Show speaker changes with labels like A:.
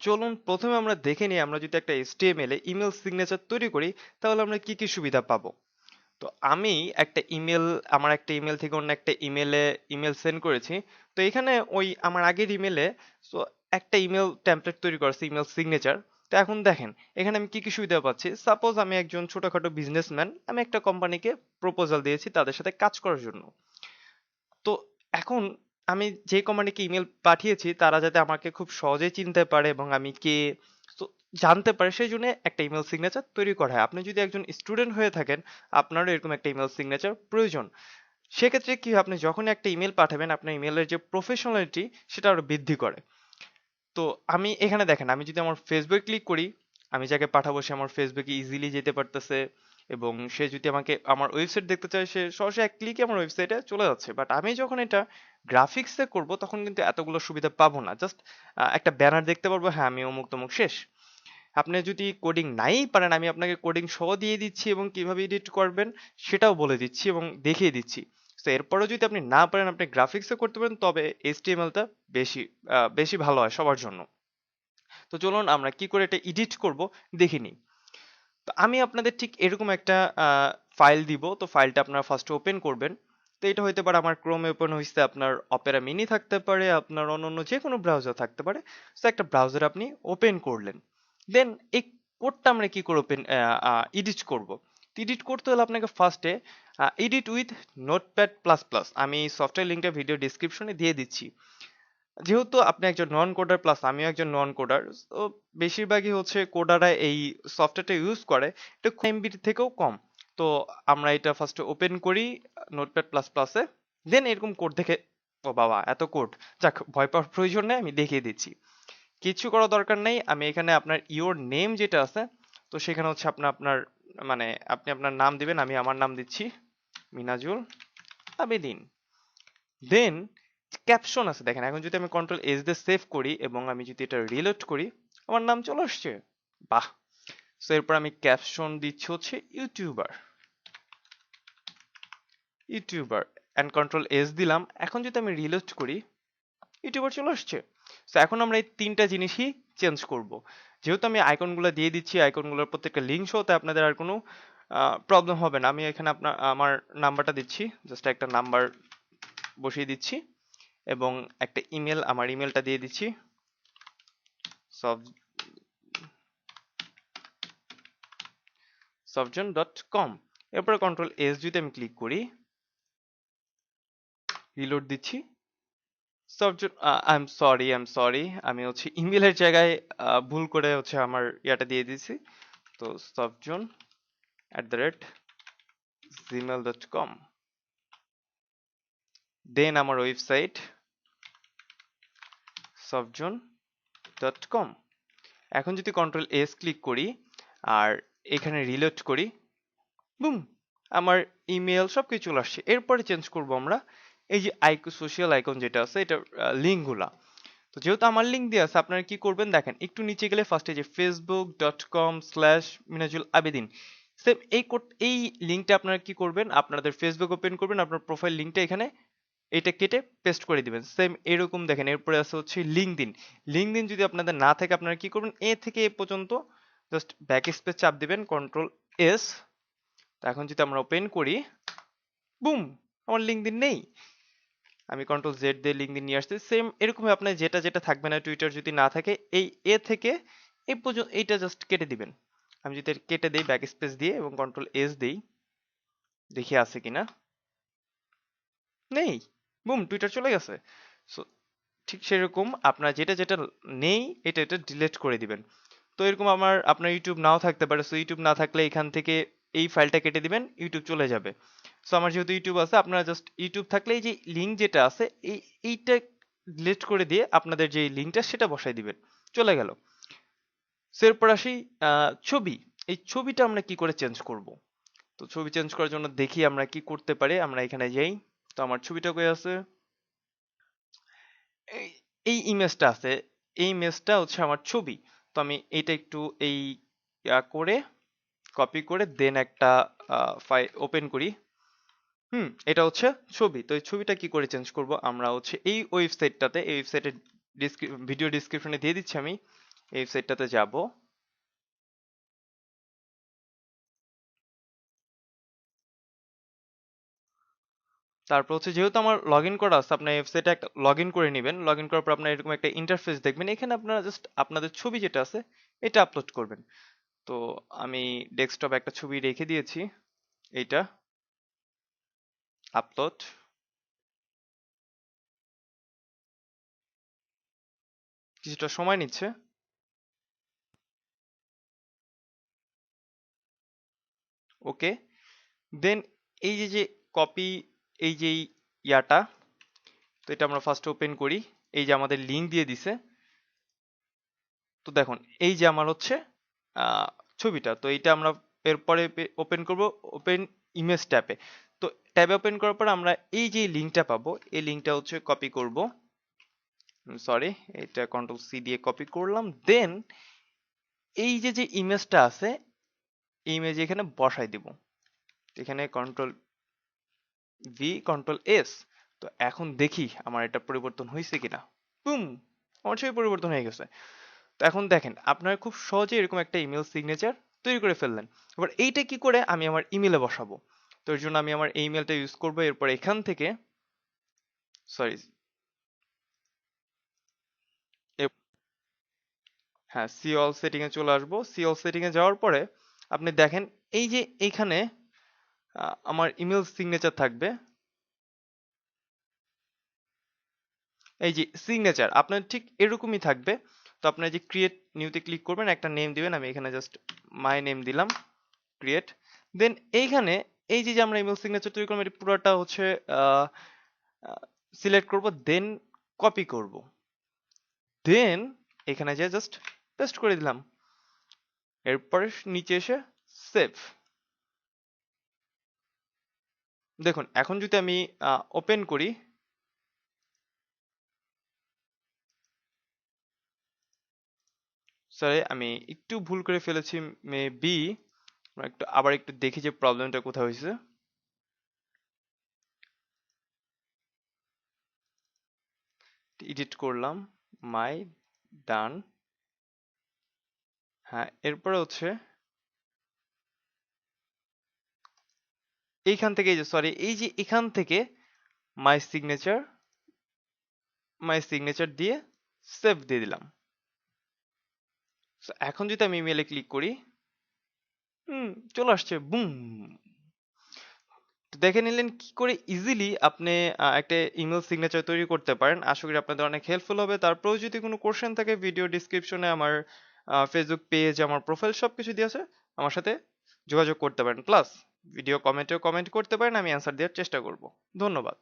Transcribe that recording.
A: চলুন প্রথমে আমরা দেখে নিই আমরা যদি একটা HTML এ ইমেল সিগনেচার তৈরি করি তাহলে আমরা কি কি সুবিধা পাবো। তো আমি একটা ইমেল আমার একটা ইমেল থেকে অন্য একটা ইমেল সেন্ড করেছি। তো এখানে ওই আমার আগের ইমেলে সো একটা ইমেল টেমপ্লেট তৈরি করেছি ইমেল সিগনেচার। তো এখন দেখেন এখানে আমি কি কি সুবিধা পাচ্ছি। সাপোজ আমি একজন ছোটখাটো বিজনেসম্যান, আমি একটা কোম্পানিকে প্রপোজাল দিয়েছি তাদের সাথে কাজ করার জন্য। তো এখন আমি যে কোম্পানিকে ইমেল পাঠিয়েছি তারা যাতে আমাকে খুব সহজেই চিনতে পারে এবং আমি কে তো জানতে পারে সেই জন্য একটা ইমেল সিগনেচার তৈরি করা হয়। আপনি যদি একজন স্টুডেন্ট হয়ে থাকেন আপনারও এরকম একটা ইমেল সিগনেচার প্রয়োজন। সেক্ষেত্রে কি হয়, আপনি যখন একটা ইমেল পাঠাবেন আপনার ইমেলের যে প্রফেশনালিটি সেটা আরো বৃদ্ধি করে। তো আমি এখানে দেখেন আমি যদি আমার ফেসবুক ক্লিক করি, আমি যাকে পাঠাবো সে আমার ফেসবুকে ইজিলি যেতে পারতেছে এবং সে যদি আমাকে আমার ওয়েবসাইট দেখতে চায় সে সরাসরি এক ক্লিকে আমার ওয়েবসাইটে চলে যাচ্ছে। বাট আমি যখন এটা গ্রাফিক্সে করব তখন কিন্তু এতগুলো সুবিধা পাবো না। জাস্ট একটা ব্যানার দেখতে পারবো, হ্যাঁ আমি অমুক তমুক শেষ। আপনি যদি কোডিং নাই পারেন আমি আপনাকে কোডিং সহ দিয়ে দিচ্ছি এবং কিভাবে এডিট করবেন সেটাও বলে দিচ্ছি এবং দেখিয়ে দিচ্ছি। তো এরপরেও যদি আপনি না পারেন আপনি গ্রাফিক্সে করতে পারেন, তবে এইচটিএমএলটা বেশি ভালো হয় সবার জন্য। তো চলুন আমরা কি করে এটা এডিট করব দেখে নিই। তো আমি আপনাদের ঠিক এরকম একটা ফাইল দিব। তো ফাইলটা আপনারা ফার্স্ট ওপেন করবেন। তো এটা হইতে পারে আমার ক্রোমে ওপেন হইছে, আপনার অপেরা মিনি থাকতে পারে, আপনার অন্যান্য যে কোনো ব্রাউজার থাকতে পারে। তো একটা ব্রাউজার আপনি ওপেন করলেন, দেন এই কোডটা আমরা কি করে ওপেন এডিট করব। এডিট করতে হলে আপনাকে ফার্স্টে edit with notepad plus plus, আমি সফটওয়্যার লিঙ্কটা ভিডিও ডিসক্রিপশনে দিয়ে দিচ্ছি। যেহেতু আপনি একজন নন কোডার প্লাস আমিও একজন নন কোডার, তো বেশিরভাগই হচ্ছে কোডাররা এই সফটওয়্যারটা ইউজ করে, এটা এমবির থেকেও কম। তো আমরা এটা ফার্স্ট ওপেন করি নোটপ্যাড প্লাস প্লাসে, দেন এরকম কোড দেখে ও বাবা এত কোড, যাক ভয় পাওয়ার প্রয়োজন নেই, আমি দেখিয়ে দিচ্ছি। কিছু করা দরকার নেই, আমি এখানে আপনার ইওর নেম যেটা আছে, তো সেখানে হচ্ছে আপনার মানে আপনি আপনার নাম দিবেন, আমি আমার নাম দিচ্ছি মিনাজুল আবেদিন। দেন ক্যাপশন আছে দেখেন, এখন যদি আমি কন্ট্রোল এস দিয়ে সেভ করি এবং আমি যদি এটা রিলোড করি আমার নাম চলে আসছে। বাহ। সো এরপর আমি ক্যাপশন দিচ্ছি হচ্ছে youtuber, youtuber and control S দিলাম। এখন যদি আমি রিলোড করি ইউটিউবার চলে আসছে। সো এখন আমরা এই তিনটা জিনিসই চেঞ্জ করব। যেহেতু আমি আইকনগুলো দিয়ে দিচ্ছি, আইকনগুলোর প্রত্যেকটা লিঙ্ক সহ, তাই আপনাদের আর কোনো প্রবলেম হবে না। আমি এখানে আমার নাম্বারটা দিচ্ছি, জাস্ট একটা নাম্বার বসিয়ে দিচ্ছি এবং একটা ইমেল, আমার ইমেলটা দিয়ে দিচ্ছি softzoon.com। এরপরে কন্ট্রোল এস যদি আমি ক্লিক করি, রিলোড দিচ্ছি। সফটজোন আই এম সরি আমি হচ্ছে ইমেলের জায়গায় ভুল করে হচ্ছে আমার ইয়াটা দিয়ে দিয়েছি। তো softzoon@gmail.com, দেন আমার ওয়েবসাইট softzoon.com। এখন যদি কন্ট্রোল এস ক্লিক করি আর এখানে রিলোড করি, বুম, আমার ইমেল সবকিছু চলে আসছে। এরপরে চেঞ্জ করব আমরা এই যে সোশ্যাল আইকন যেটা আছে এটা লিঙ্ক গুলা। তো যেহেতু আমার লিঙ্ক দিয়ে আছে আপনারা কি করবেন দেখেন, একটু নিচে গেলে ফার্স্টে যে facebook.com/মিনাজুল আবেদিন, সেম এই লিঙ্কটা আপনারা কি করবেন, আপনাদের ফেসবুক ওপেন করবেন, আপনার প্রোফাইল লিঙ্কটা এখানে এটা কেটে পেস্ট করে দিবেন। সেম এরকম দেখেন, এরপরে আছে হচ্ছে লিঙ্কডইন। লিঙ্কডইন যদি আপনাদের না থাকে আপনারা কি করবেন, এ থেকে এ পর্যন্ত জাস্ট ব্যাক স্পেস চাপ দিবেন, কন্ট্রোল এস। তো এখন যদি আমরা ওপেন করি, বুম, আমার লিঙ্কডইন নেই। আমি কন্ট্রোল জেড দিয়ে লিঙ্কডইন নিয়ে আসছি। সেম এরকমই আপনার যেটা যেটা থাকবে না, টুইটার যদি না থাকে, এই এ থেকে এই পর্যন্ত এইটা জাস্ট কেটে দিবেন। আমি যদি এটা কেটে দেই ব্যাক স্পেস দিয়ে এবং কন্ট্রোল এস দেই, দেখি আছে কিনা, নেই, বুম, টুইটার চলে গেছে। সো ঠিক সেরকম আপনার যেটা যেটা নেই এটা এটা ডিলিট করে দিবেন। তো এরকম আপনার ইউটিউব নাও থাকতে পারে, সো ইউটিউব না থাকলে এখান থেকে এই ফাইলটা কেটে দিবেন, ইউটিউব চলে যাবে। সো আমার যেহেতু ইউটিউব আছে, আপনারা জাস্ট ইউটিউব থাকলে এই যে লিঙ্ক যেটা আছে এইটা ডিলিট করে দিয়ে আপনাদের যে লিঙ্কটা সেটা বসাই দিবেন, চলে গেল। সো এরপর আসি ছবি। এই ছবিটা আমরা কি করে চেঞ্জ করব। তো ছবি চেঞ্জ করার জন্য দেখি আমরা কি করতে পারি। আমরা এখানে যাই, তো আমার ছবিটা কই আছে, এই এই ইমেজটা আছে, এই ইমেজটা হচ্ছে আমার ছবি। তো আমি এটা একটু এই করে কপি করে দেন একটা ফাইল ওপেন করি। এটা হচ্ছে ছবি। তো এই ছবিটা কি করে চেঞ্জ করব, আমরা হচ্ছে এই ওয়েবসাইটটাতে, এই ওয়েবসাইটের ভিডিও ডিসক্রিপশনে দিয়ে দিচ্ছি আমি, এই ওয়েবসাইটটাতে যাব। তারপর হচ্ছে যেহেতু আমার লগ ইন করা আছে, আপনার ওয়েবসাইটে একটা লগ ইন করে নেবেন। লগ ইন করার পর আপনার এরকম একটা ইন্টারফেস দেখবেন। এখানে আপনারা জাস্ট আপনাদের ছবি যেটা আছে এটা আপলোড করবেন। তো আমি ডেস্কটপে একটা ছবি রেখে দিয়েছি, এইটা আপলোড। কিছুটা সময় নিচ্ছে। ওকে, দেন এই যে যে কপি, এই যে ইয়াটা, তো এটা আমরা ফার্স্ট ওপেন করি। এই যে আমাদের লিঙ্ক দিয়ে দিছে। তো দেখুন এই যে আমার হচ্ছে আহ, ছবিটা, তো এইটা আমরা এরপরে ওপেন করব ওপেন ইমেজ ট্যাবে। তো ট্যাবে ওপেন করার পর আমরা এই যে লিঙ্কটা পাবো, এই লিঙ্কটা হচ্ছে কপি করব। সরি, এটা কন্ট্রোল সি দিয়ে কপি করলাম। দেন এই যে যে ইমেজটা আছে, এই ইমেজ এখানে বসাই দিব। এখানে কন্ট্রোল ভি কন্ট্রোল এস। তো এখন দেখি আমার এটা পরিবর্তন হয়েছে কিনা। বুম, আমার ছবি পরিবর্তন হয়ে গেছে। তো এখন দেখেন আপনারা খুব সহজে এরকম একটা ইমেল সিগনেচার তৈরি করে ফেললেন। এবার এইটা কি করে আমি আমার ইমেলে বসাবো? তো এর জন্য আমি আমার এই ইমেলটা ইউজ করবো। এরপর এখান থেকে সরি, হ্যাঁ, সি অল সেটিং এ চলে আসবো। সি অল সেটিং এ যাওয়ার পরে আপনি দেখেন এই যে এইখানে আমার ইমেল সিগনেচার থাকবে। এই যে সিগনেচার আপনার ঠিক এরকমই থাকবে। তো আপনার যে ক্রিয়েট নিউতে ক্লিক করবেন, একটা নেম দিবেন। আমি এখানে জাস্ট মাই নেম দিলাম, ক্রিয়েট। দেন এইখানে এই যে যে আমরা ইমেল সিগনেচার তৈরি করবো, এটা পুরোটা হচ্ছে সিলেক্ট করব, দেন কপি করব, দেন এখানে যে জাস্ট পেস্ট করে দিলাম। এরপরে নিচে এসে সেভ। দেখুন এখন যদি আমি ওপেন করি, সরি আমি একটু ভুল করে ফেলেছি মেবি। একটু আবার একটু দেখি যে প্রবলেমটা কোথায় হয়েছে। এডিট করলাম, মাই ডান। হ্যাঁ, এরপরে হচ্ছে এইখান থেকে, এই যে সরি, এই যে এখান থেকে মাই সিগনেচার, মাই সিগনেচার দিয়ে সেভ দিয়ে দিলাম। So, এখন যদি আমি ইমেলে ক্লিক করি, চলে আসছে, বুম। তো দেখে নিলেন কি করে ইজিলি আপনি একটা ইমেল সিগনেচার তৈরি করতে পারেন। আশা করি আপনাদের অনেক হেল্পফুল হবে। তারপরেও যদি কোনো কোশ্চেন থাকে, ভিডিও ডিসক্রিপশনে আমার ফেসবুক পেজ, আমার প্রোফাইল সবকিছু দিয়ে আছে, আমার সাথে যোগাযোগ করতে পারেন। প্লাস ভিডিও কমেন্টেও কমেন্ট করতে পারেন, আমি অ্যান্সার দেওয়ার চেষ্টা করব। ধন্যবাদ।